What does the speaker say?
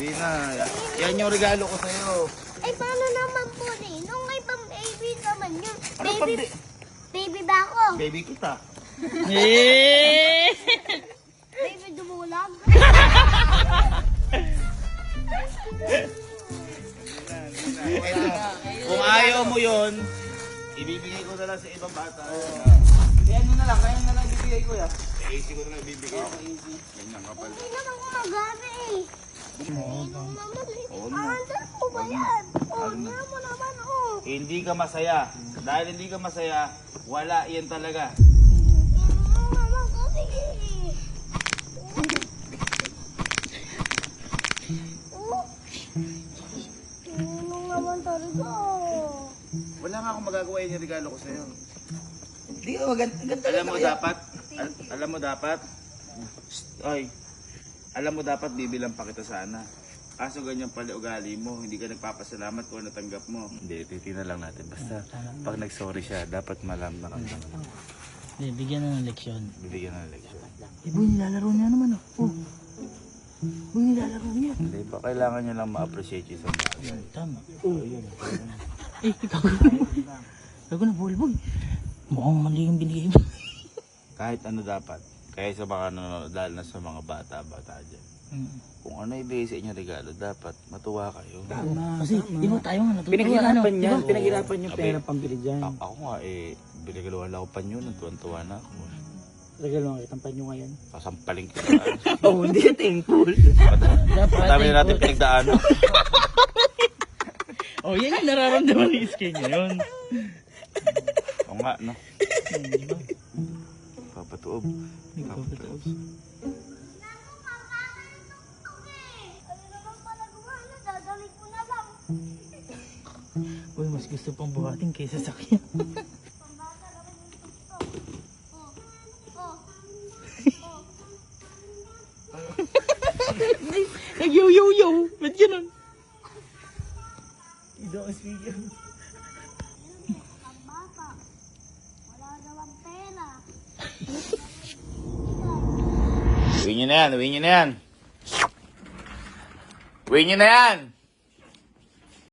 Hindi na. Yan yung regalo ko sa'yo. Ay, paano naman po rin? Nung may pang-baby naman yun. Ano Baby ba ako? Baby kita. Baby dumulag? Kung ayaw mo yun, ibibigay ko na lang sa ibang bata. Kaya ano na lang ibibigay ko ya. Easy ko na lang ibibigay. Okay, easy. Ganyan kapal. Hindi naman gumagana eh. Oo na. Aandar po ba yan? Nga mo naman Hindi ka masaya. Dahil hindi ka masaya, wala yan talaga. Naman kasi Ano naman talaga? Wala nga akong magagawa yung regalo ko sa'yo. Hindi ka maganda. Alam mo dapat, ay, alam mo dapat bibilang pa kita sana. Kaso ganyan pala ugali mo, hindi ka nagpapasalamat kung natanggap mo. Hindi, titignan lang natin. Basta pag nag-sorry siya, dapat malam na kami. Hindi, bigyan na ng leksyon. Bibigyan na ng leksyon. Boy, nilalaro niya naman Boy, nilalaro niya. Hindi ba kailangan niya lang ma-appreciate yung isang bagay? Tama. Ikaw na ball boy. Mukhang mali yung binigay mo. Kahit ano dapat. Kaya sa mga nanonood, dahil na sa mga bata dyan. Kung ano ibigay sa inyo regalo, dapat matuwa kayo. Kasi iba tayo nga natutuwa. Pinaghirapan niya, Diba? pinaghirapan yung Sabi, pera pambili dyan. Ako nga binagaluhan lang ako panyo, tuwan-tuwa na ako. Regalo nga kitang panyo ngayon. Sasampaling kita. Oh, hindi thankful. Dami na natin pinagdaanan. Oh, yan yung nararamdaman ni Iskay ngayon. Oo nga, no? Diba? Papatuob. Papatuob. Ano naman pala gumana? Dadalik ko na lang. Uy, mas gusto pang buhatin kaysa sakyan. Pambata naman yung gusto. Nag-yo-yo-yo. Ba't ganun? Ito ang speaker. Pambata. Wala naman pera. Uwi nyo na yan. Uwi nyo na yan.